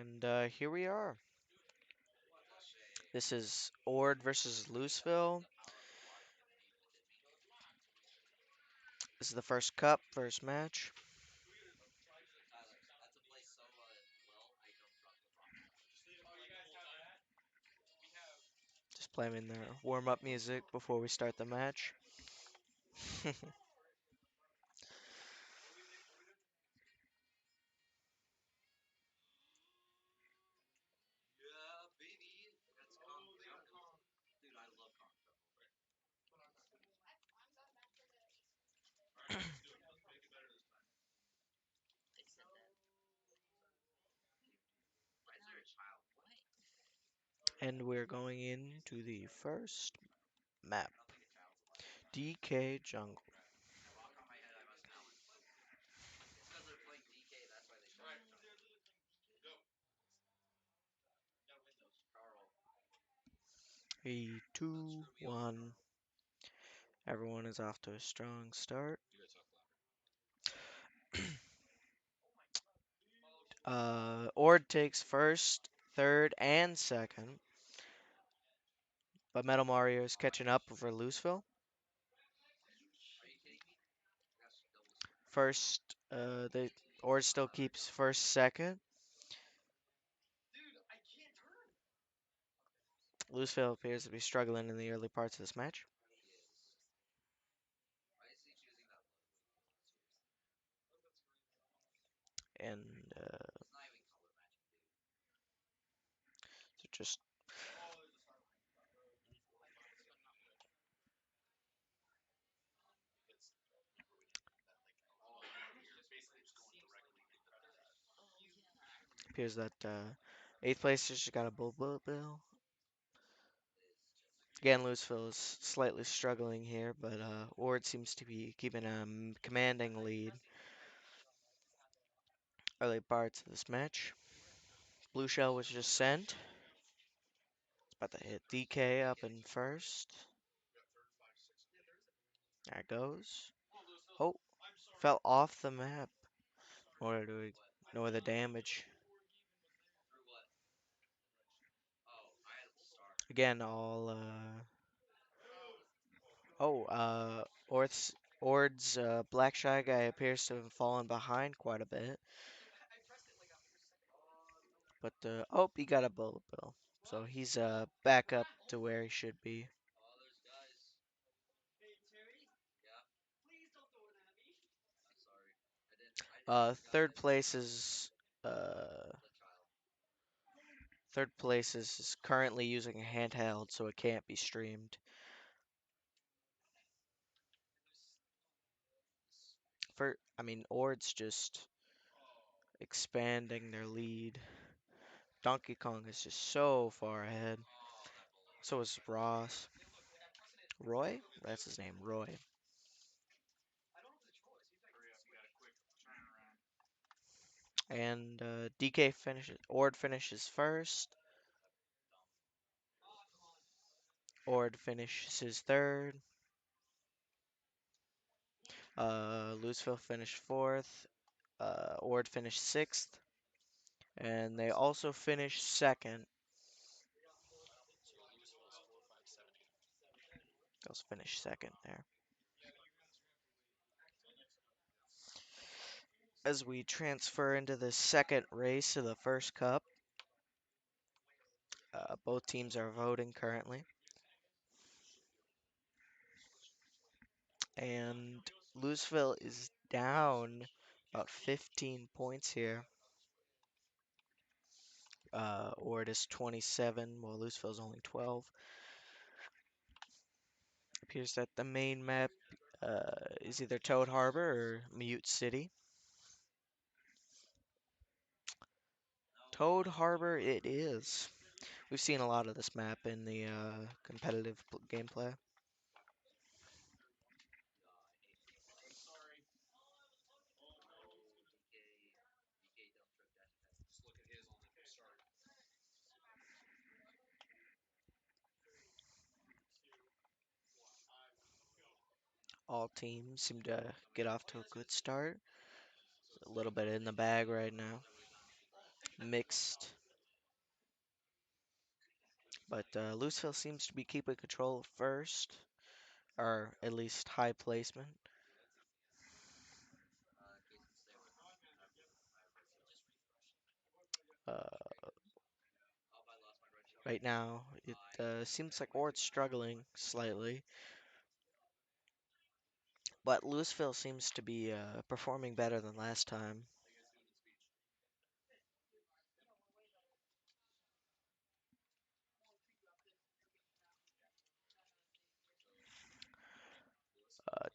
And here we are. This is Ord versus Louisville. This is the first cup, first match. Just playing the warm-up music before we start the match. And we're going into the first map. DK Jungle. Three, two, one. Everyone is off to a strong start. Ord takes first, third, and second. But Metal Mario is catching up for Louisville. First, Ord still keeps first, second. Louisville appears to be struggling in the early parts of this match. And so just appears that eighth place just got a bullet bill. Again, Louisville is slightly struggling here, but Ord seems to be keeping a commanding lead early parts of this match. Blue shell was just sent. It's about to hit DK up in first. There it goes. Oh, fell off the map in order to ignore the damage. Again, all Ord's Black Shy Guy appears to have fallen behind quite a bit. But, oh, he got a bullet bill. So he's back up to where he should be. Uh, third place is, uh, third place is currently using a handheld, so it can't be streamed. Ord's just expanding their lead. Donkey Kong is just so far ahead. So is Ross. Roy? That's his name, Roy. And DK finishes. Ord finishes first. Ord finishes third. Louisville finished fourth. Ord finished sixth. And they also finished second. They'll finish second there. As we transfer into the second race of the first cup, both teams are voting currently. And Louisville is down about 15 points here. Ord is 27, while Louisville is only 12. Appears that the main map is either Toad Harbor or Mute City. Toad Harbor it is. We've seen a lot of this map in the competitive gameplay. All teams seem to get off to a good start. A little bit in the bag right now. mixed, but Louisville seems to be keeping control of first, or at least high placement. Uh, right now, it seems like Ward's struggling slightly, but Louisville seems to be performing better than last time.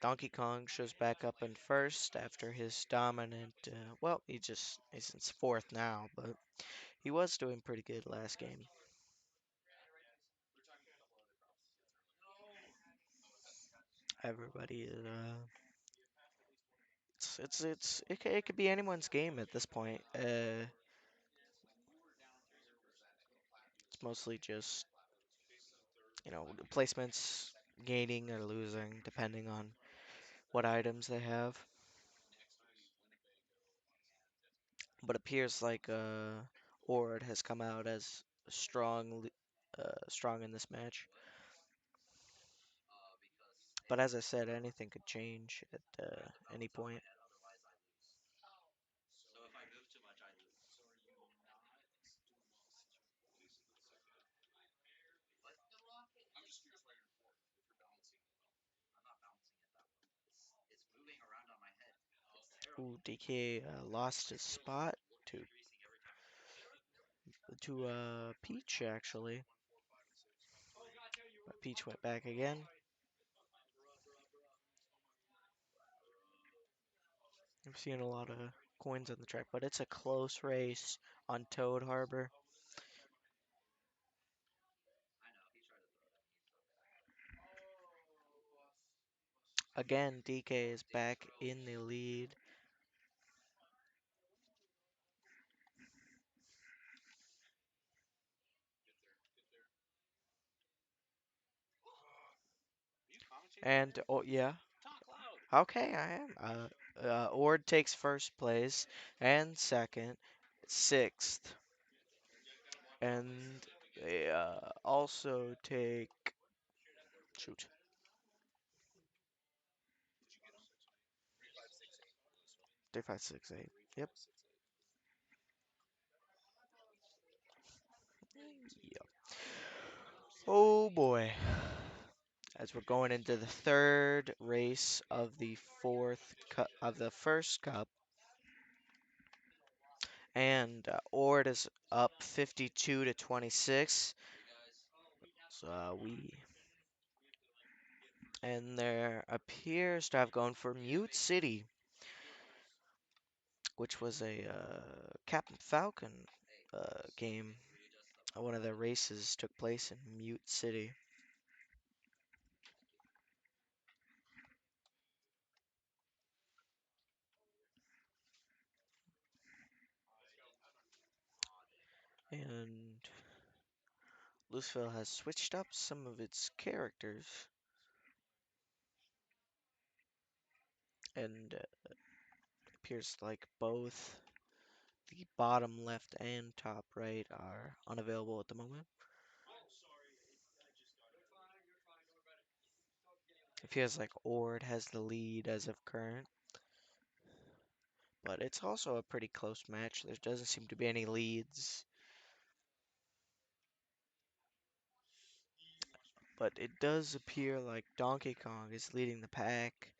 Donkey Kong shows back up in first after his dominant. Well, he's in fourth now, but he was doing pretty good last game. Everybody, it could be anyone's game at this point. It's mostly just placements gaining or losing depending on what items they have. But it appears like Ord has come out as strong in this match. But as I said, anything could change at any point. Ooh, DK lost his spot to Peach actually. But Peach went back again. I'm seeing a lot of coins on the track, but it's a close race on Toad Harbor. Again, DK is back in the lead. And oh yeah, okay, I am. Ord takes first place and second, sixth, and they also take shoot 3568. Yep. Yep. Oh boy. As we're going into the third race of the fourth cup of the first cup, and Ord is up 52 to 26. So and there appears to have gone for Mute City, which was a Captain Falcon game. One of their races took place in Mute City. And Louisville has switched up some of its characters, and appears like both the bottom left and top right are unavailable at the moment. It feels like Ord has the lead as of current, but it's also a pretty close match. There doesn't seem to be any leads, but it does appear like Donkey Kong is leading the pack.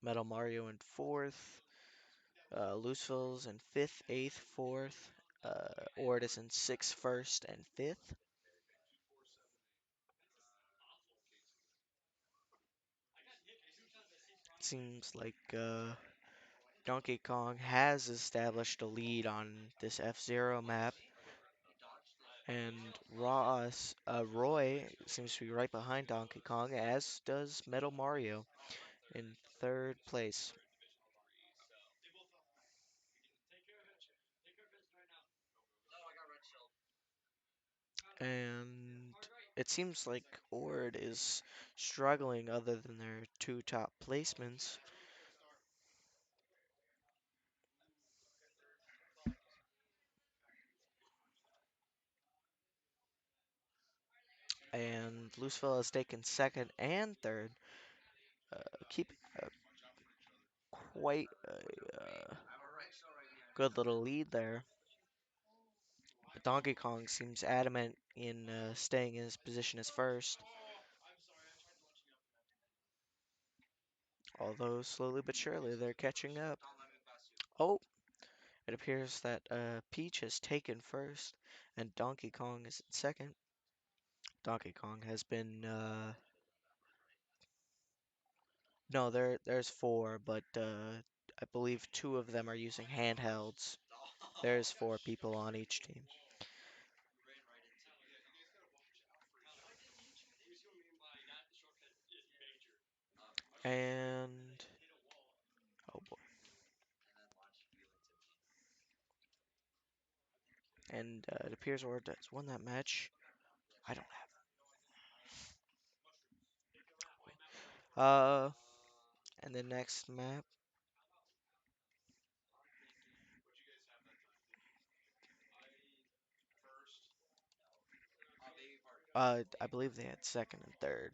Metal Mario in fourth, Louisville's in fifth, eighth, fourth, Ord is in sixth, first, and fifth. Seems like Donkey Kong has established a lead on this F-Zero map, and Roy seems to be right behind Donkey Kong, as does Metal Mario in third place. And it seems like Ord is struggling other than their two top placements. And Louisville has taken second and third, keeping a quite good little lead there. But Donkey Kong seems adamant in staying in his position as first, although slowly but surely they're catching up. Oh, it appears that Peach has taken first, and Donkey Kong is in second. Donkey Kong has been no, there's four, but I believe two of them are using handhelds. There's four people on each team. And oh boy. And it appears Ord has won that match. I don't have. And the next map. I believe they had second and third.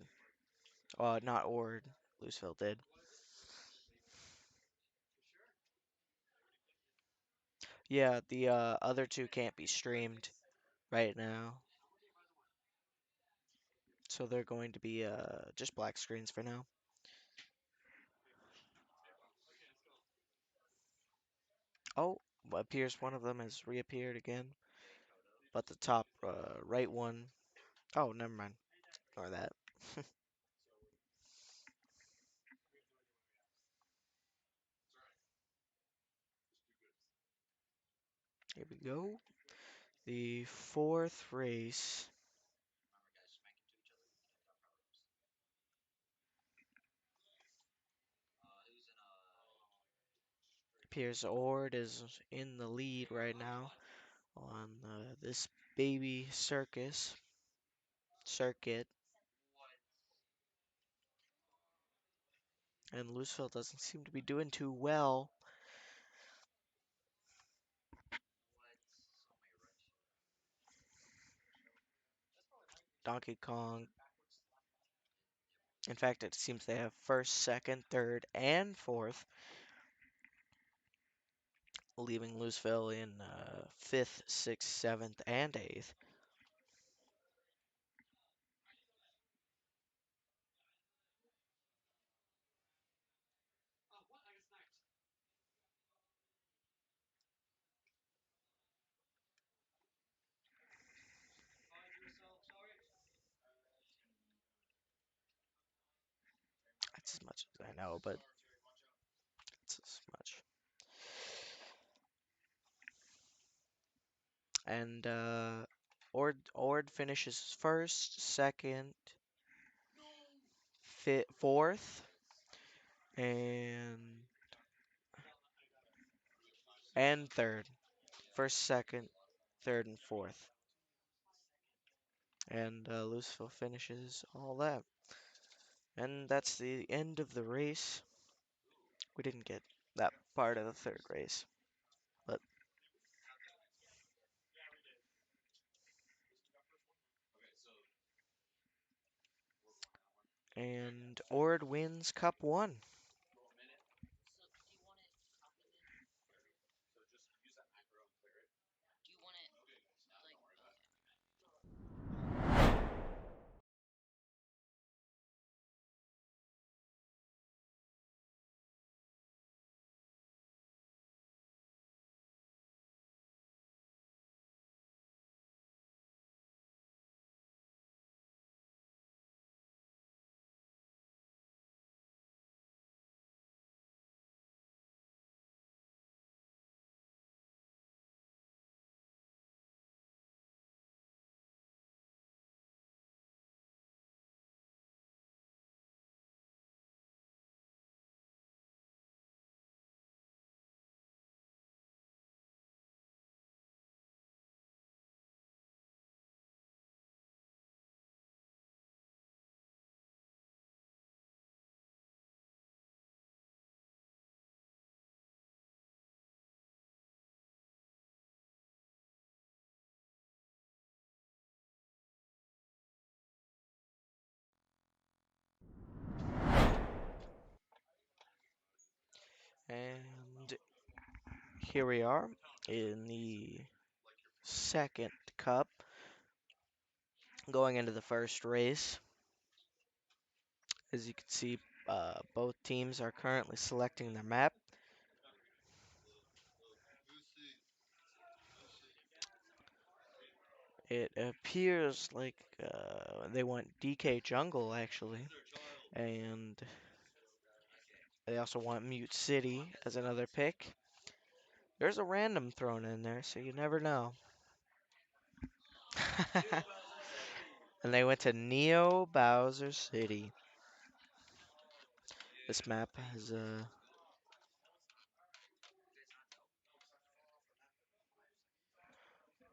Not Ord. Louisville did. Yeah, the other two can't be streamed right now, so they're going to be just black screens for now. Oh, appears one of them has reappeared again, but the top right one. Oh, never mind. Ignore that. Here we go. The fourth race appears Ord is in the lead right now on this baby circuit, and Louisville doesn't seem to be doing too well. Donkey Kong. In fact, it seems they have first, second, third, and fourth, leaving Louisville in fifth, sixth, seventh, and eighth. That's as much as I know, but it's as much. And Ord finishes first, second, fourth, and third. First, second, third, and fourth. And Louisville finishes all that. And that's the end of the race. We didn't get that part of the third race. But and Ord wins Cup 1. And here we are in the second cup, going into the first race. As you can see, both teams are currently selecting their map. It appears like they want DK Jungle actually, and they also want Mute City as another pick. There's a random thrown in there, so you never know. And they went to Neo Bowser City. This map has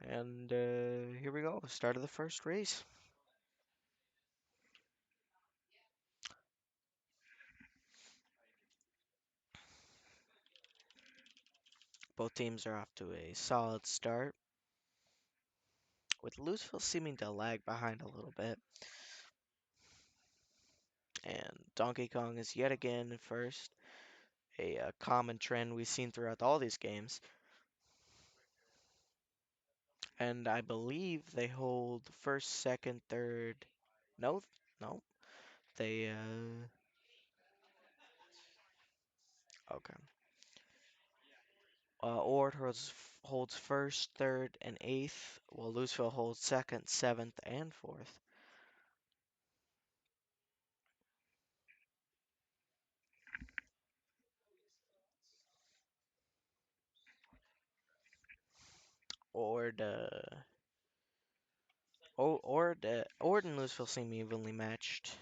and here we go, start of the first race. Both teams are off to a solid start, with Louisville seeming to lag behind a little bit. And Donkey Kong is yet again first, a common trend we've seen throughout all these games. And I believe they hold first, second, third. No, no, they okay. Ord holds first, third, and eighth, while Louisville holds second, seventh, and fourth. Ord, Ord and Louisville seem evenly matched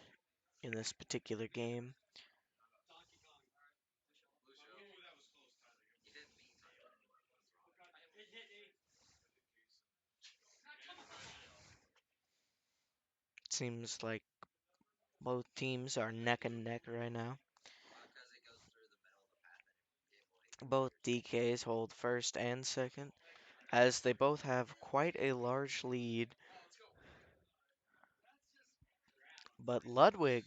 in this particular game. Seems like both teams are neck and neck right now. Both DKs hold first and second, as they both have quite a large lead. But Ludwig,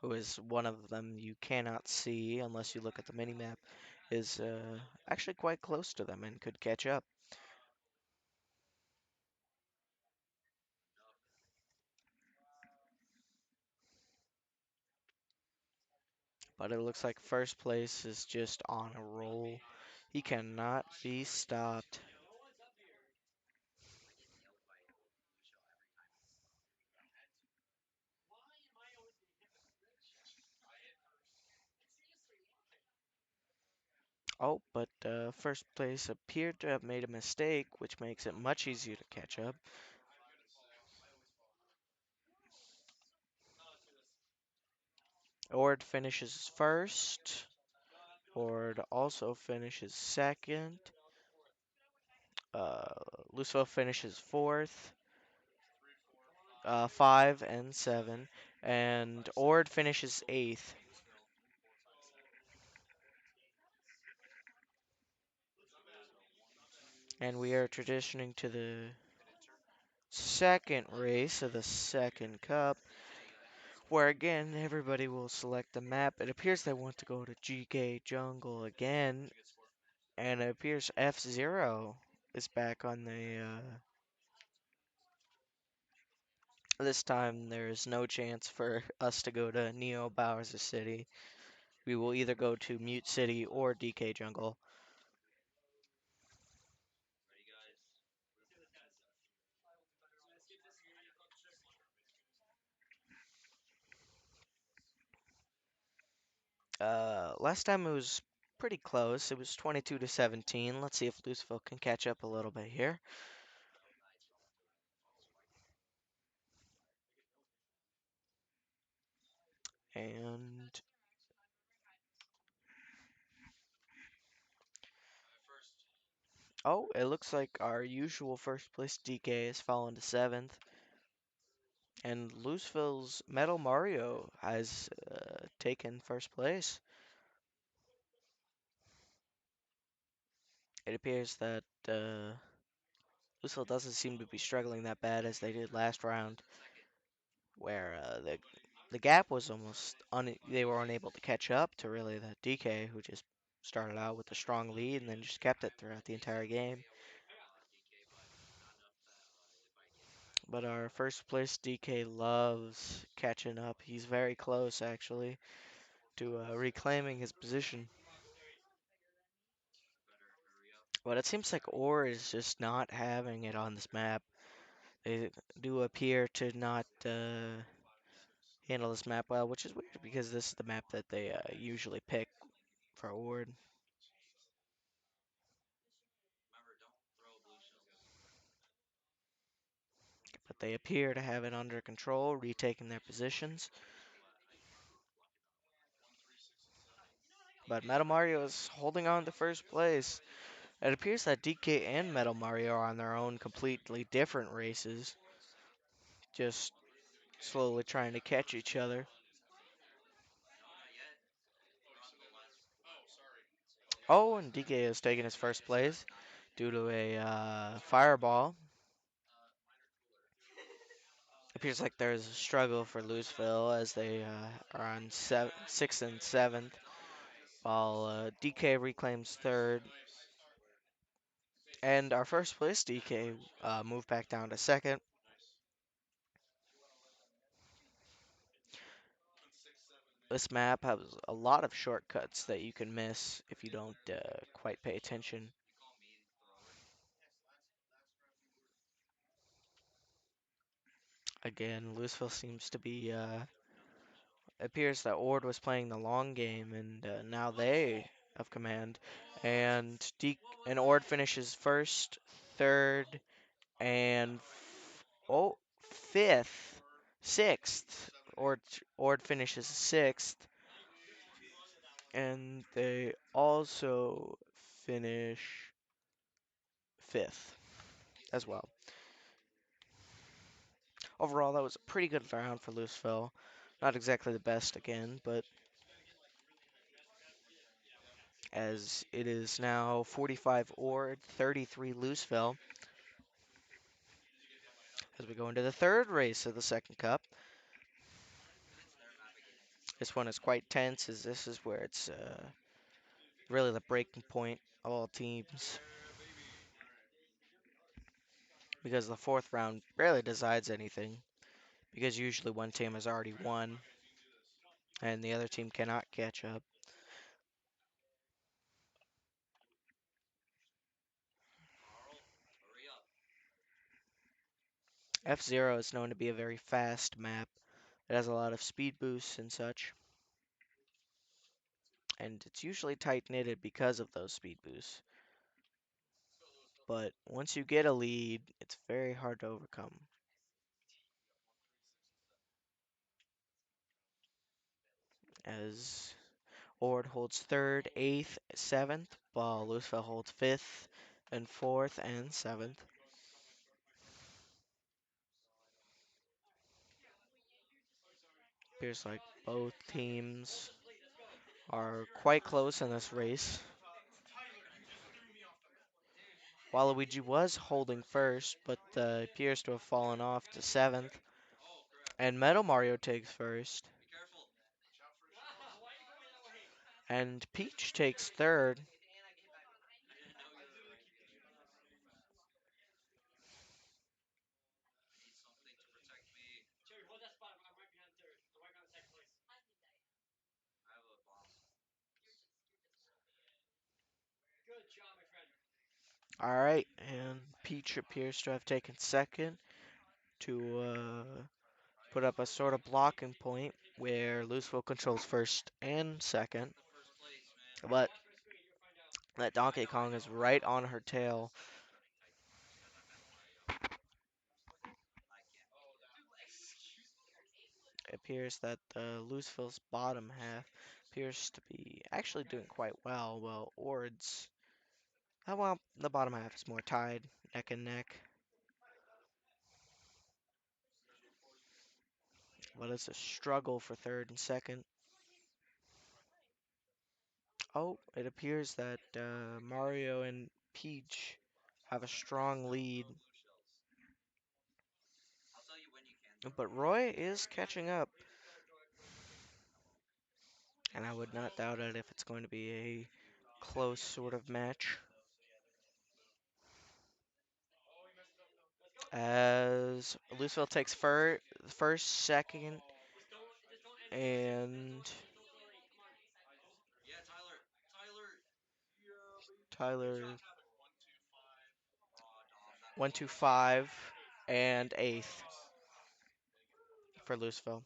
who is one of them you cannot see unless you look at the minimap, is actually quite close to them and could catch up. But it looks like first place is just on a roll. He cannot be stopped. Oh, but first place appeared to have made a mistake, which makes it much easier to catch up. Ord finishes first. Ord also finishes second. Uh, Louisville finishes fourth. 5 and 7. And Ord finishes eighth. And we are transitioning to the second race of the second cup, where again everybody will select the map. It appears they want to go to GK Jungle again, and it appears F-Zero is back on the. This time there is no chance for us to go to Neo Bowser City. We will either go to Mute City or DK Jungle. Last time it was pretty close. It was 22 to 17. Let's see if Louisville can catch up a little bit here. And oh, it looks like our usual first place DK has fallen to seventh, and Louisville's Metal Mario has taken first place. It appears that Louisville doesn't seem to be struggling that bad as they did last round, where the gap was almost they were unable to catch up to really that DK who just started out with a strong lead and then just kept it throughout the entire game. But our first place DK loves catching up. He's very close, actually, to reclaiming his position. But it seems like Orr is just not having it on this map. They do appear to not handle this map well, which is weird because this is the map that they usually pick for Ord. But they appear to have it under control, retaking their positions. But Metal Mario is holding on to first place. It appears that DK and Metal Mario are on their own completely different races, just slowly trying to catch each other. Oh, and DK is taking his first place due to a fireball. Appears like there's a struggle for Louisville as they are on 6th and 7th, while DK reclaims 3rd. And our first place, DK, moved back down to 2nd. This map has a lot of shortcuts that you can miss if you don't quite pay attention. Again, Louisville seems to be. Appears that Ord was playing the long game, and now they have command. And and Ord finishes first, third, and fifth, sixth. Ord finishes sixth, and they also finish fifth as well. Overall, that was a pretty good round for Louisville. Not exactly the best again, but as it is now 45 Ord, 33 Louisville, as we go into the third race of the second cup. This one is quite tense, as this is where it's really the breaking point of all teams. Because the fourth round rarely decides anything, because usually one team has already won, and the other team cannot catch up. F-Zero is known to be a very fast map. It has a lot of speed boosts and such, and it's usually tight-knitted because of those speed boosts. But once you get a lead, it's very hard to overcome. As Ord holds third, eighth, seventh, while Louisville holds fifth and fourth and seventh. Appears like both teams are quite close in this race. Waluigi was holding first, but appears to have fallen off to seventh. And Metal Mario takes first. And Peach takes third. Alright, and Peach appears to have taken second to put up a sort of blocking point where Louisville controls first and second. But that Donkey Kong is right on her tail. It appears that Louisville's bottom half appears to be actually doing quite well, while Ord's, well, the bottom half is more tied, neck and neck. But it's a struggle for third and second. Oh, it appears that Mario and Peach have a strong lead. But Roy is catching up. And I would not doubt it if it's going to be a close sort of match. As Louisville takes first, second, and Tyler 1-2-5 and eighth for Louisville.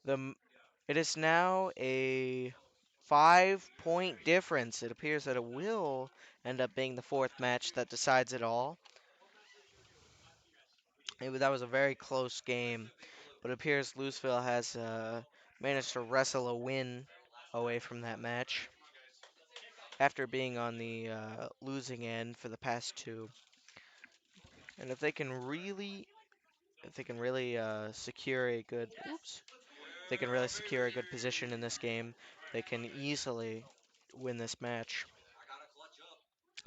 The it is now a 5-point difference. It appears that it will end up being the fourth match that decides it all. That was a very close game, but it appears Louisville has managed to wrestle a win away from that match after being on the losing end for the past two. And if they can really secure a good, oops, if they can really secure a good position in this game, they can easily win this match.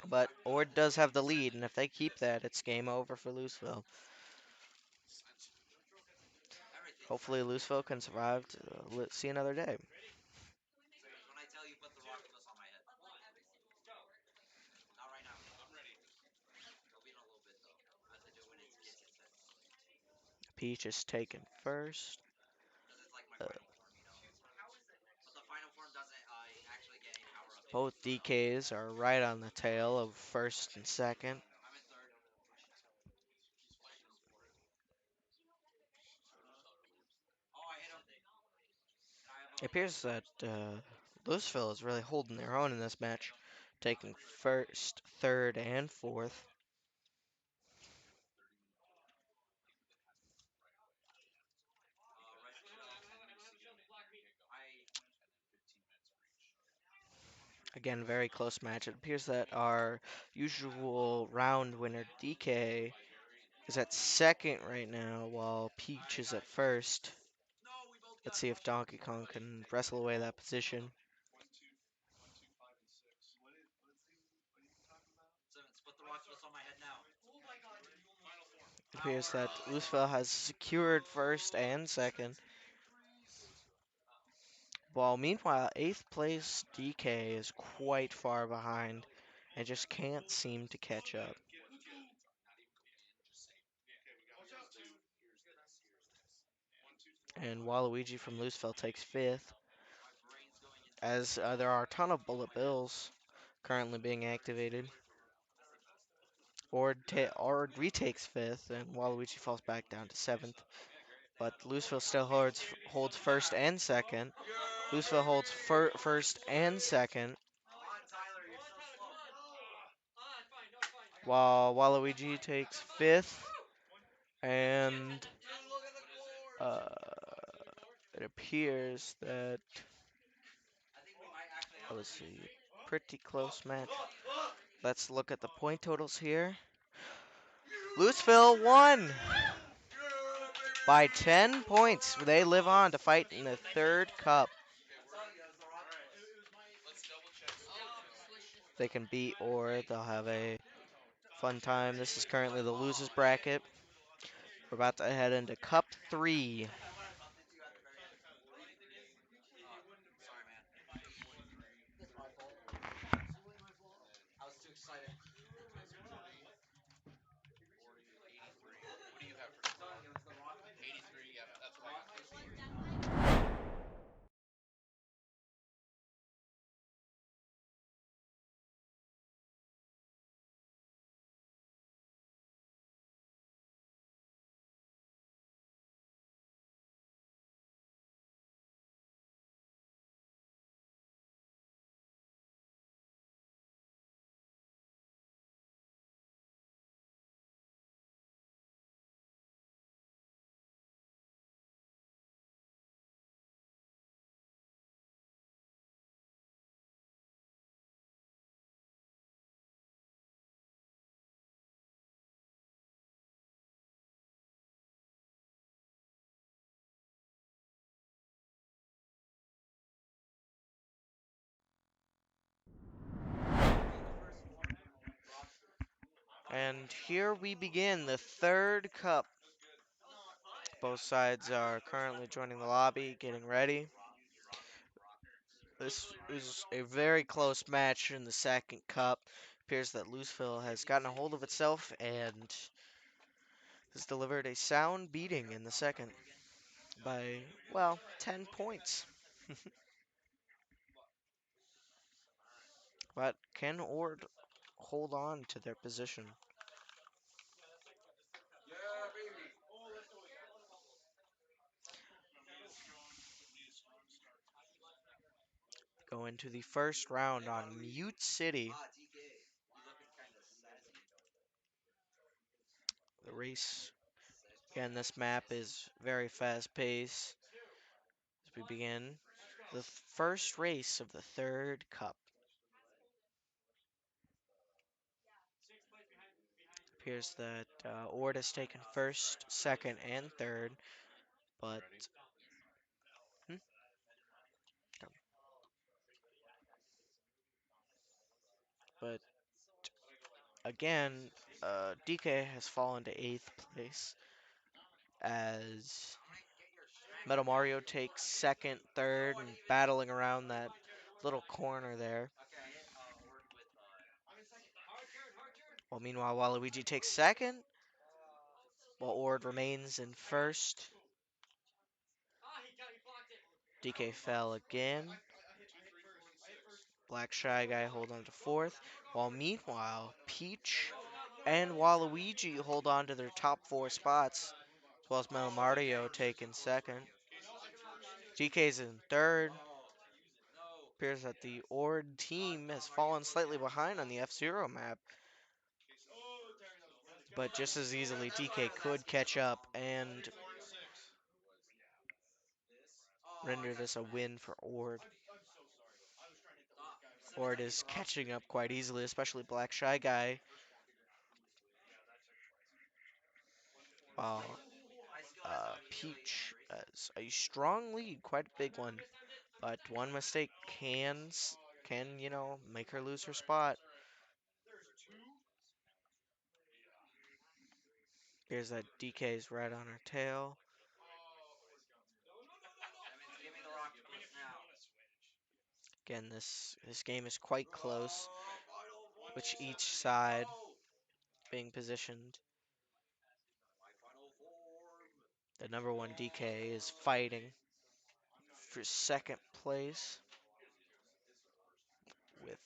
But Ord does have the lead, and if they keep that, it's game over for Louisville. Hopefully, Louisville can survive to see another day. Peach is taken first. Uh, both DKs are right on the tail of first and second. It appears that Louisville is really holding their own in this match, taking first, third, and fourth. Again, very close match. It appears that our usual round winner, DK, is at second right now, while Peach is at first. Let's see if Donkey Kong can wrestle away that position. It appears that Louisville has secured first and second, while meanwhile 8th place DK is quite far behind and just can't seem to catch up. And Waluigi from Louisville takes 5th, as there are a ton of bullet bills currently being activated. Ord retakes 5th, and Waluigi falls back down to 7th. But Louisville still holds first and second. Louisville holds first and second, while Waluigi takes 5th, and uh, it appears that, let's see, pretty close match. Let's look at the point totals here. Louisville won by 10 points. They live on to fight in the third cup. They can beat or they'll have a fun time. This is currently the losers bracket. We're about to head into Cup 3. And here we begin the third cup. Both sides are currently joining the lobby, getting ready. This is a very close match in the second cup. Appears that Louisville has gotten a hold of itself and has delivered a sound beating in the second by, well, 10 points. But can Ord hold on to their position? Go into the first round on Mute City. The race, again, this map is very fast paced as we begin the first race of the third cup. Appears that Ord has taken first, second, and third, but hmm, but again, DK has fallen to eighth place as Metal Mario takes second, third, and battling around that little corner there. Well, meanwhile, Waluigi takes second, while Ord remains in first. DK fell again. Black Shy Guy hold on to fourth, while meanwhile, Peach and Waluigi hold on to their top four spots, as well as Metal Mario taking second. DK's in third. Appears that the Ord team has fallen slightly behind on the F-Zero map, but just as easily DK could catch up and render this a win for Ord. Ord is catching up quite easily, especially Black Shy Guy. While Peach has a strong lead, quite a big one, but one mistake can make her lose her spot. Here's that DK's right on her tail. Again, this game is quite close, which each side being positioned. The number one DK is fighting for second place with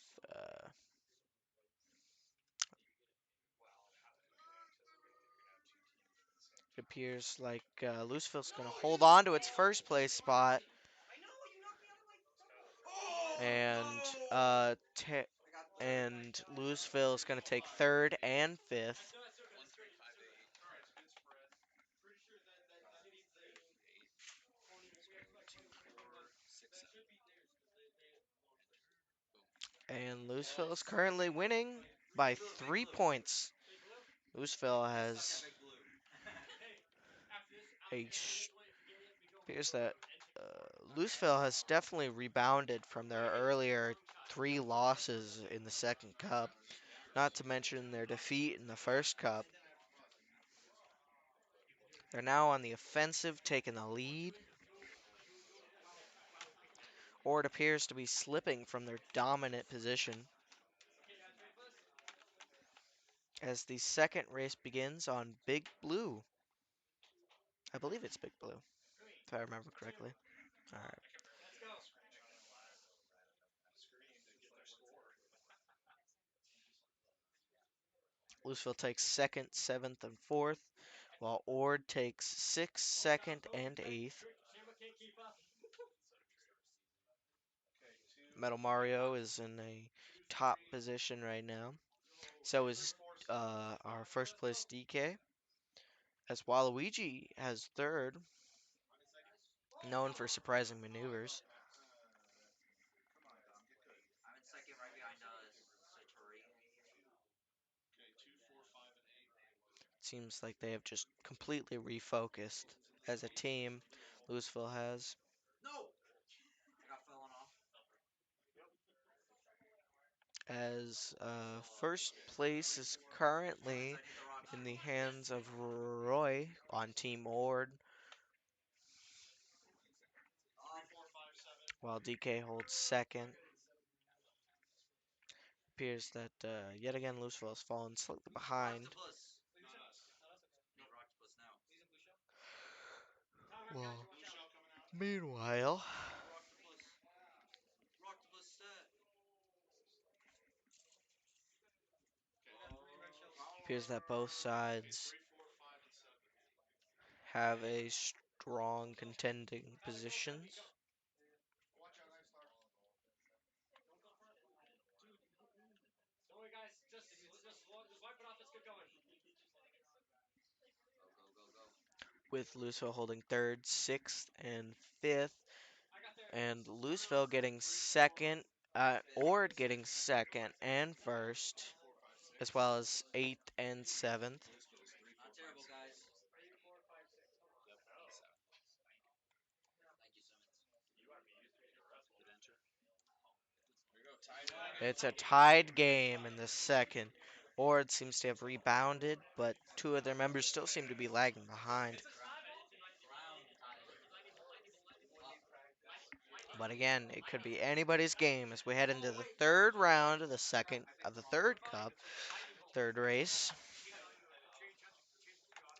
it appears like Louisville's going to hold on to its first place spot, and Louisville is going to take third and fifth. And Louisville is currently winning by 3 points. Louisville has a appears that Louisville has definitely rebounded from their earlier three losses in the second cup, not to mention their defeat in the first cup. They're now on the offensive, taking the lead. Or it appears to be slipping from their dominant position as the second race begins on Big Blue. I believe it's Big Blue, if I remember correctly. All right. Louisville takes second, seventh, and fourth, while Ord takes sixth, second, and eighth. Metal Mario is in a top position right now. So is our first place DK. As Waluigi has third, known for surprising maneuvers. Seems like they have just completely refocused as a team. Louisville has. As first place is currently in the hands of Roy on Team Ord. while DK holds second. Appears that yet again Louisville has fallen slightly behind. Well, meanwhile, appears that both sides have a strong contending positions. With Louisville holding third, sixth, and fifth, and Louisville getting second, Ord getting second and first, as well as eighth and seventh. It's a tied game in the second. Ord seems to have rebounded, but two of their members still seem to be lagging behind. But again, it could be anybody's game as we head into the third round of the third cup, third race.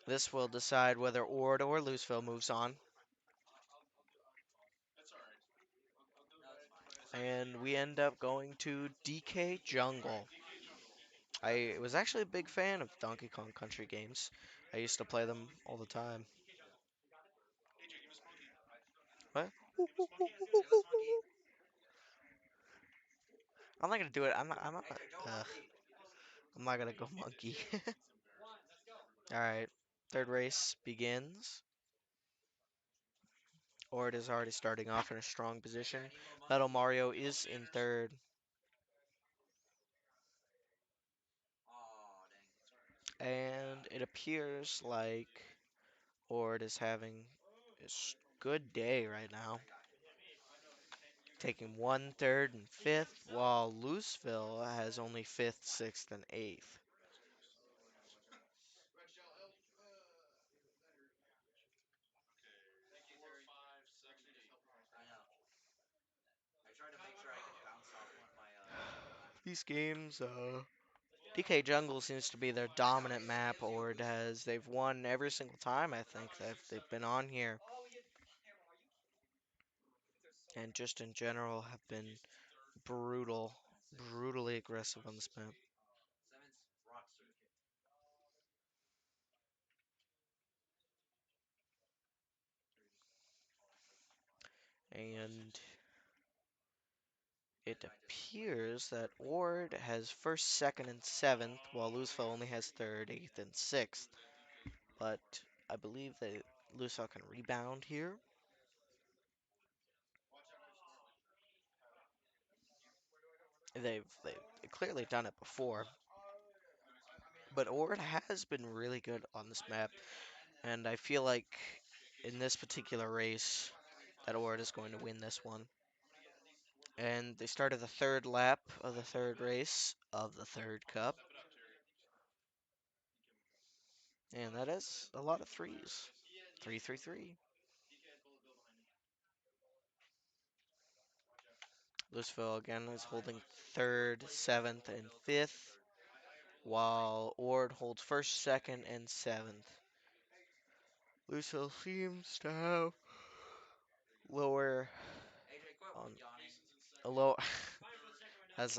This will decide whether Ord or Louisville moves on. And we end up going to DK Jungle. I was actually a big fan of Donkey Kong Country games. I used to play them all the time. What? I'm not gonna do it. I'm not gonna go monkey. All right. Third race begins. Ord is already starting off in a strong position. Metal Mario is in third. And it appears like Ord is having a good day right now. Taking one, third, and fifth, while Louisville has only fifth, sixth, and eighth. These games, DK Jungle seems to be their dominant map, or they've won every single time I think that they've been on here, and just in general have been brutally aggressive on this map. And it appears that Ord has first, second, and seventh, while Louisville only has third, eighth, and sixth. But I believe that Louisville can rebound here. They've clearly done it before, but Ord has been really good on this map, and I feel like in this particular race that Ord is going to win this one. And they started the third lap of the third race of the third cup, and that is a lot of threes. 3-3-3. Louisville again is holding third, seventh, and fifth, while Ord holds first, second, and seventh. Louisville seems to have lower on a low as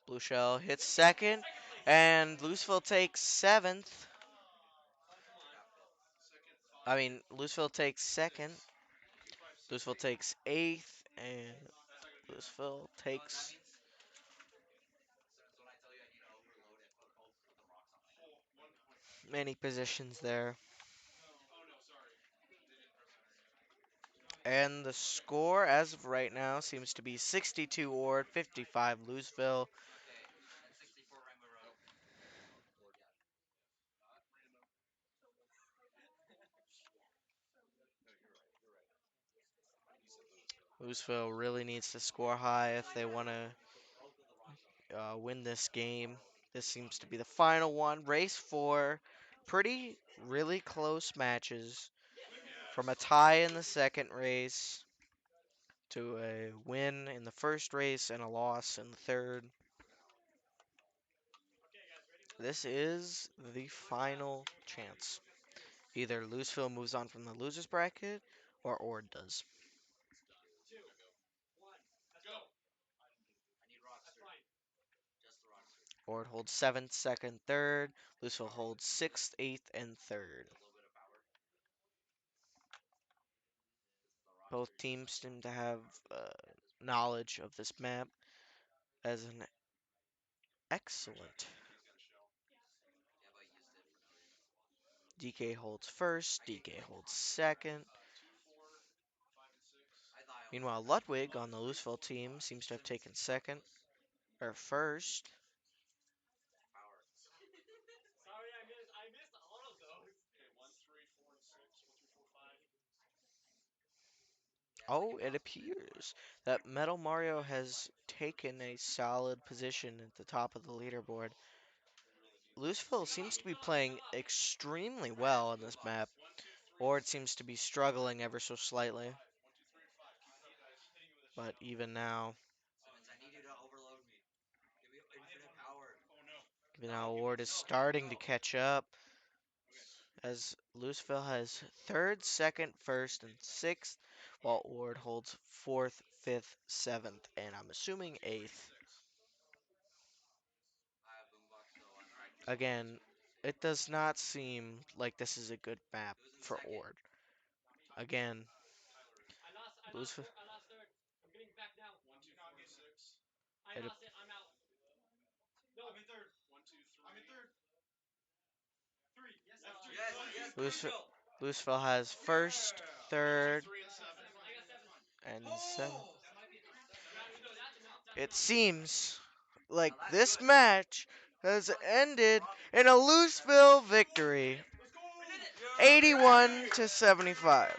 Blue Shell hits second, and Louisville takes seventh. Louisville takes second. Louisville takes eighth, and Louisville takes many positions there. And the score as of right now seems to be 62 Ord, 55 Louisville. Louisville really needs to score high if they want to win this game. This seems to be the final one. Race 4. Pretty, really close matches. From a tie in the second race to a win in the first race and a loss in the third. This is the final chance. Either Louisville moves on from the losers bracket or Ord does. Ord holds 7th, 2nd, 3rd. Louisville holds 6th, 8th, and 3rd. Both teams seem to have knowledge of this map as an excellent. DK holds 1st, DK holds 2nd. Meanwhile, Ludwig on the Louisville team seems to have taken 2nd or 1st. Oh, it appears that Metal Mario has taken a solid position at the top of the leaderboard. Louisville seems to be playing extremely well on this map, or it seems to be struggling ever so slightly. But even now, Ward is starting to catch up as Louisville has 3rd, 2nd, 1st, and 6th, while Ward holds 4th, 5th, 7th, and I'm assuming 8th. Again, it does not seem like this is a good map for Ord. Again, Louisville. It, Louisville, Louisville has 1st, 3rd, and 7th. It seems like this match has ended in a Louisville victory, 81 to 75.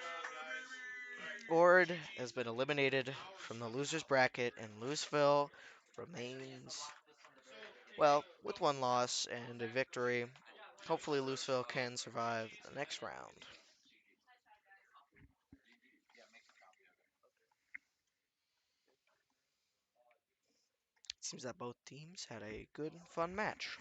Ord has been eliminated from the losers bracket, and Louisville remains, well, with one loss and a victory. Hopefully, Louisville can survive the next round. Seems that both teams had a good and fun match.